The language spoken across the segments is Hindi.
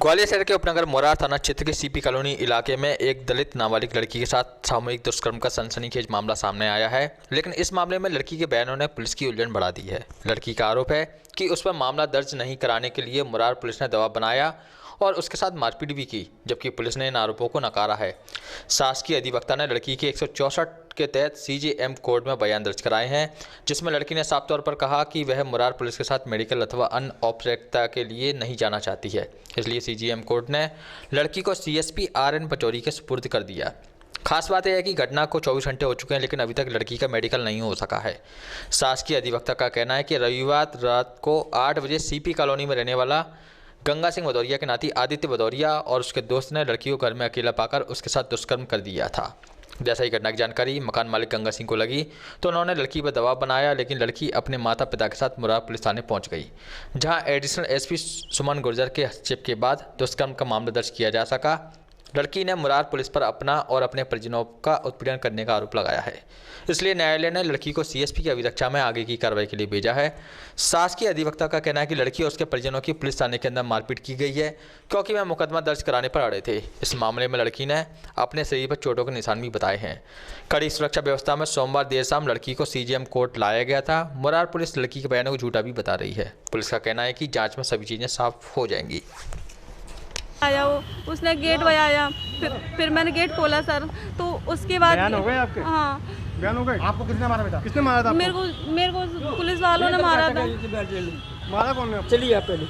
ग्वालियर शहर के उपनगर मोरार थाना क्षेत्र के सीपी कॉलोनी इलाके में एक दलित नाबालिग लड़की के साथ सामूहिक दुष्कर्म का सनसनीखेज मामला सामने आया है। लेकिन इस मामले में लड़की के बयानों ने पुलिस की उलझन बढ़ा दी है। लड़की का आरोप है कि उस पर मामला दर्ज नहीं कराने के लिए मोरार पुलिस ने दबाव बनाया और उसके साथ मारपीट भी की, जबकि पुलिस ने इन आरोपों को नकारा है। शासकीय अधिवक्ता ने लड़की के 164 के तहत सीजेएम कोर्ट में बयान दर्ज कराए हैं, जिसमें लड़की ने साफ तौर पर कहा कि वह मोरार पुलिस के साथ मेडिकल अथवा अन्य औपचारिकता के लिए नहीं जाना चाहती है। इसलिए सीजेएम कोर्ट ने लड़की को सीएसपी आरएन पचौरी के सुपुर्द कर दिया। खास बात यह है कि घटना को 24 घंटे हो चुके हैं, लेकिन अभी तक लड़की का मेडिकल नहीं हो सका है। शासकीय अधिवक्ता का कहना है कि रविवार रात को 8 बजे सीपी कॉलोनी में रहने वाला गंगा सिंह भदौरिया के नाती आदित्य भदौरिया और उसके दोस्त ने लड़की को घर में अकेला पाकर उसके साथ दुष्कर्म कर दिया था। जैसा ही घटना की जानकारी मकान मालिक गंगा सिंह को लगी तो उन्होंने लड़की पर दबाव बनाया, लेकिन लड़की अपने माता पिता के साथ मोरार पुलिस थाने पहुंच गई, जहां एडिशनल एसपी सुमन गुर्जर के हस्तक्षेप के बाद दुष्कर्म का मामला दर्ज किया जा सका। लड़की ने मोरार पुलिस पर अपना और अपने परिजनों का उत्पीड़न करने का आरोप लगाया है। इसलिए न्यायालय ने लड़की को सीएसपी की अभिरक्षा में आगे की कार्रवाई के लिए भेजा है। शासकीय अधिवक्ता का कहना है कि लड़की और उसके परिजनों की पुलिस थाने के अंदर मारपीट की गई है, क्योंकि वह मुकदमा दर्ज कराने पर अड़े थे। इस मामले में लड़की ने अपने शरीर पर चोटों के निशान भी बताए हैं। कड़ी सुरक्षा व्यवस्था में सोमवार देर शाम लड़की को सीजेएम कोर्ट लाया गया था। मोरार पुलिस लड़की के बयानों को झूठा भी बता रही है। पुलिस का कहना है कि जाँच में सभी चीज़ें साफ हो जाएंगी। आया वो उसने गेट बजाया, फिर मैंने गेट खोला सर, तो उसके बाद बयान हो गए आपके? हाँ बयान हो गए। आपको किसने मारा बेटा? किसने मारा था आपको? मेरे को पुलिस वालों ने मारा था। मारा कौन ने आपको? चलिए आप पहले,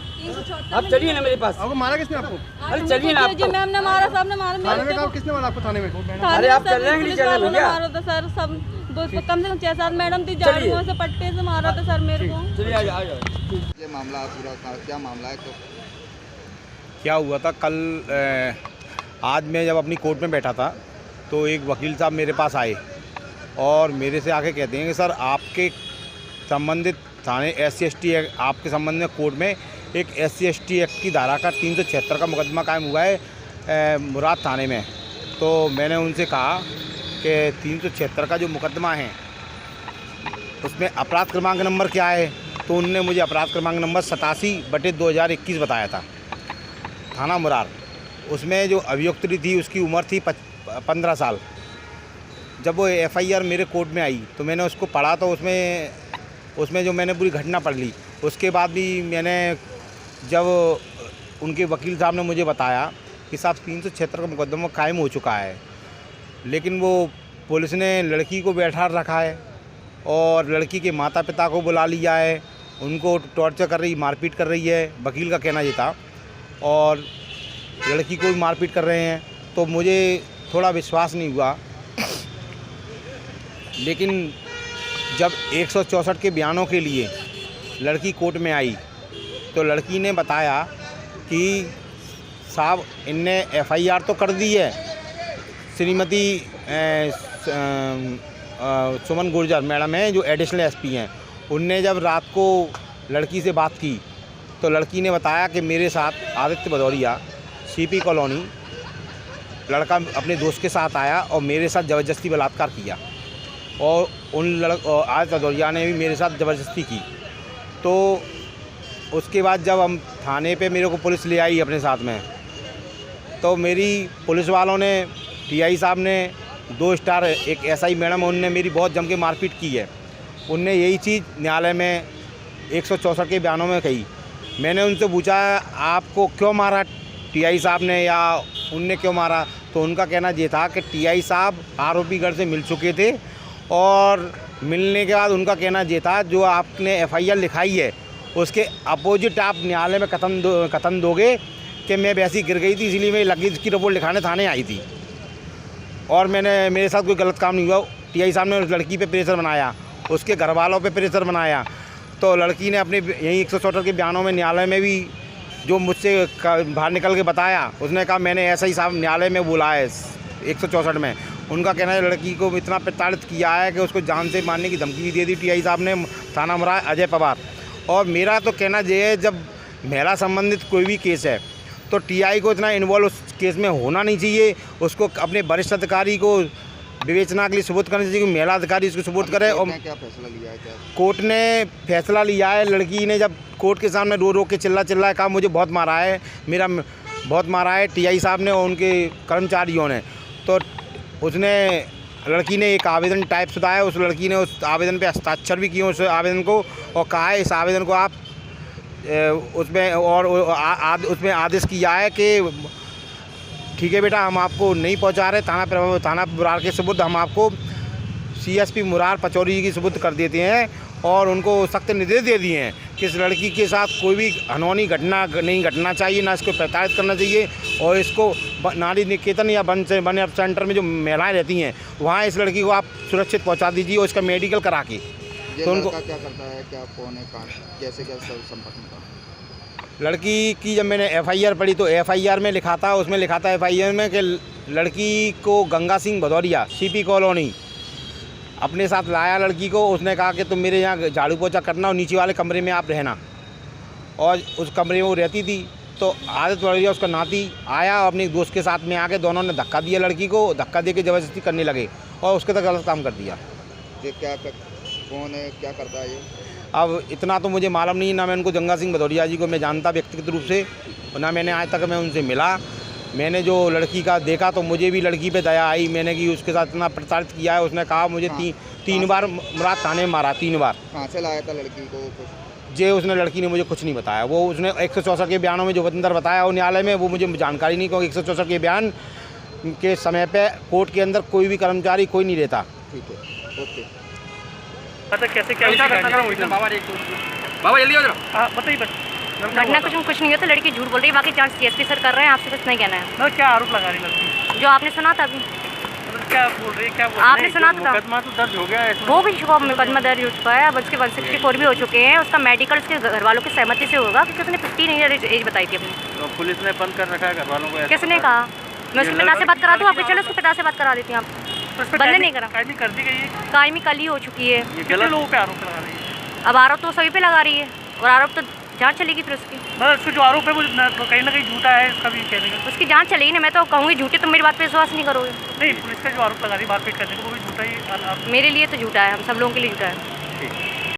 आप चलिए ना मेरे पास। आपको मारा किसने आपको? अरे चलिए ना आप। जी मैम ने मारा, साहब ने मारा। थाने में कहा किसने मारा आपको? थाने में? अरे आप चल रहे हैं नहीं चल रहे भैया? मारा था सर, सब कम से कम 6-7 मैडम थी, झाड़ुओं से पट्टे से मारा था सर मेरे को। चलिए आ जाओ। ये मामला पूरा क्या मामला है? तो क्या हुआ था कल आज मैं जब अपनी कोर्ट में बैठा था तो एक वकील साहब मेरे पास आए और मेरे से आके कहते हैं कि सर आपके संबंधित थाने SC/ST एक्ट, आपके संबंध में कोर्ट में एक SC/ST एक्ट की धारा का 376 का मुकदमा कायम हुआ है मुरार थाने में। तो मैंने उनसे कहा कि 376 का जो मुकदमा है उसमें अपराध क्रमांक नंबर क्या है, तो उनने मुझे अपराध क्रमांक नंबर 87/2021 बताया था, थाना मुरार। उसमें जो अभियुक्त थी उसकी उम्र थी 15 साल। जब वो FIR मेरे कोर्ट में आई तो मैंने उसको पढ़ा, तो उसमें जो मैंने पूरी घटना पढ़ ली। उसके बाद भी मैंने जब उनके वकील साहब ने मुझे बताया कि साहब 376 का मुकदमा कायम हो चुका है, लेकिन वो पुलिस ने लड़की को बैठा रखा है और लड़की के माता पिता को बुला लिया है, उनको टॉर्चर कर रही, मारपीट कर रही है, वकील का कहना ये था, और लड़की को भी मारपीट कर रहे हैं। तो मुझे थोड़ा विश्वास नहीं हुआ। लेकिन जब 164 के बयानों के लिए लड़की कोर्ट में आई तो लड़की ने बताया कि साहब इनने FIR तो कर दी है। श्रीमती सुमन गुर्जर मैडम हैं जो एडिशनल SP हैं, उनने जब रात को लड़की से बात की तो लड़की ने बताया कि मेरे साथ आदित्य भदौरिया सीपी कॉलोनी लड़का अपने दोस्त के साथ आया और मेरे साथ ज़बरदस्ती बलात्कार किया, और आदित्य भदौरिया ने भी मेरे साथ ज़बरदस्ती की। तो उसके बाद जब हम थाने पे मेरे को पुलिस ले आई अपने साथ में, तो मेरी पुलिस वालों ने, TI साहब ने, 2 स्टार एक SI मैडम, उनने मेरी बहुत जम के मारपीट की है। उनने यही चीज़ न्यायालय में 164 के बयानों में कही। मैंने उनसे पूछा आपको क्यों मारा TI साहब ने या उनने क्यों मारा, तो उनका कहना ये था कि TI साहब आरोपी घर से मिल चुके थे और मिलने के बाद उनका कहना ये था जो आपने FIR लिखाई है उसके अपोजिट आप न्यायालय में कथन दोगे कि मैं वैसी गिर गई थी, इसलिए मैं लगेज की रिपोर्ट लिखाने थाने आई थी और मेरे साथ कोई गलत काम नहीं हुआ। TI साहब ने उस लड़की पे प्रेशर बनाया, उसके घर वालों पे प्रेशर बनाया। तो लड़की ने अपने यही 164 के बयानों में न्यायालय में भी जो मुझसे बाहर निकल के बताया, उसने कहा मैंने SI साहब न्यायालय में बुलाया है 164 में। उनका कहना है लड़की को इतना प्रताड़ित किया है कि उसको जान से मारने की धमकी भी दे दी TI साहब ने, थाना मुरार अजय पवार। और मेरा तो कहना ये है जब महिला संबंधित कोई भी केस है तो TI को इतना इन्वॉल्व उस केस में होना नहीं चाहिए, उसको अपने वरिष्ठ अधिकारी को विवेचना के लिए सुपुर्द करनी चाहिए, महिला अधिकारी इसको सुपुर्द करे। और क्या फैसला लिया है? क्या कोर्ट ने फैसला लिया है, लड़की ने जब कोर्ट के सामने रो रो के चिल्ला कहा मुझे बहुत मारा है, बहुत मारा है टीआई साहब ने और उनके कर्मचारियों ने। तो उसने लड़की ने एक आवेदन टाइप शुदा है, उस लड़की ने उस आवेदन पे हस्ताक्षर भी किए उस आवेदन को और कहा है इस आवेदन को आप उसमें और उसमें आदेश किया है कि ठीक है बेटा, हम आपको नहीं पहुंचा रहे, थाना मुरार के सुपुर्द हम आपको सीएसपी मुरार पचौरी की सुपुर्द कर देते हैं और उनको सख्त निर्देश दे दिए हैं कि इस लड़की के साथ कोई भी अनहोनी घटना नहीं घटना चाहिए, ना इसको प्रताड़ित करना चाहिए और इसको नारी निकेतन या वन सेंटर में जो महिलाएं रहती हैं वहाँ इस लड़की को आप सुरक्षित पहुँचा दीजिए और इसका मेडिकल करा के। ये तो उनको लड़का क्या करता है, क्या कौन है, कहाँ कैसे संपर्क में था? लड़की की जब मैंने एफआईआर पढ़ी तो एफआईआर में लिखा था, उसमें लिखा था एफआईआर में कि लड़की को गंगा सिंह भदौरिया सीपी कॉलोनी अपने साथ लाया लड़की को। उसने कहा कि तुम मेरे यहाँ झाड़ू पोछा करना और नीचे वाले कमरे में आप रहना, और उस कमरे में वो रहती थी। तो आदत भदौरिया उसका नाती आया और अपने दोस्त के साथ में आके दोनों ने धक्का दिया लड़की को, धक्का दे के ज़बरदस्ती करने लगे और उसके तक गलत काम कर दिया। ये कौन है, क्या करता है ये? अब इतना तो मुझे मालूम नहीं, ना मैं उनको गंगा सिंह भदौरिया जी को मैं जानता व्यक्तिगत रूप से, ना मैंने आज तक मैं उनसे मिला। मैंने जो लड़की का देखा तो मुझे भी लड़की पे दया आई, मैंने कि उसके साथ इतना प्रताड़ित किया है। उसने कहा मुझे तीन बार मुराद थाने में मारा, 3 बार। कहाँ से लाया था लड़की को? जे उसने लड़की ने मुझे कुछ नहीं बताया। वो उसने 164 के बयानों में जो अंदर बताया और न्यायालय में वो मुझे जानकारी नहीं, क्योंकि 164 के बयान के समय पे कोर्ट के अंदर कोई भी कर्मचारी कोई नहीं रहता। ठीक है, ओके। कैसे क्या बाबा जल्दी हो हाँ बताइए बस। घटना कुछ नहीं होता, लड़की झूठ बोल रही है, बाकी जांच सीएसपी सर कर रहे हैं, आपसे कुछ नहीं कहना है। क्या आरोप लगा रही लड़की? जो आपने सुना था अभी, क्या बोल रही है, क्या आपने सुना था? मुकदमा तो दर्ज हो गया है इसमें। वो भी मुकदमा दर्ज हो चुका है, अब उसके 164 भी हो चुके हैं। उसका मेडिकल उसके घर वालों की सहमति से होगा, क्योंकि उसने 15 ईयर एज बताई थी अपनी। तो पुलिस ने बंद कर रखा है घर वालों को? किसने कहा? मैं उसके पिता से बात करा दूँ आपके? चलो उसके पिता से बात करा देती हूँ आप। बंद नहीं करा, कायमी कर दी गई है। कायमी कल ही हो चुकी है। ये गलत लोगों पे आरोप लगा रही है। अब आरोप तो सभी पे लगा रही है और आरोप तो जांच चलेगी फिर उसकी। मतलब उसका जो आरोप है वो कहीं ना कहीं झूठा है, इसका भी कहने का। उसकी जांच चलेगी ना, मैं तो कहूँगी झूठी, तुम मेरी बात पे विश्वास नहीं करोगे। नहीं, पुलिस का जो आरोप लगा रही है मारपीट करने को, वो भी झूठा ही। मेरे लिए तो झूठा है, हम सब लोगों के लिए झूठा है। ठीक।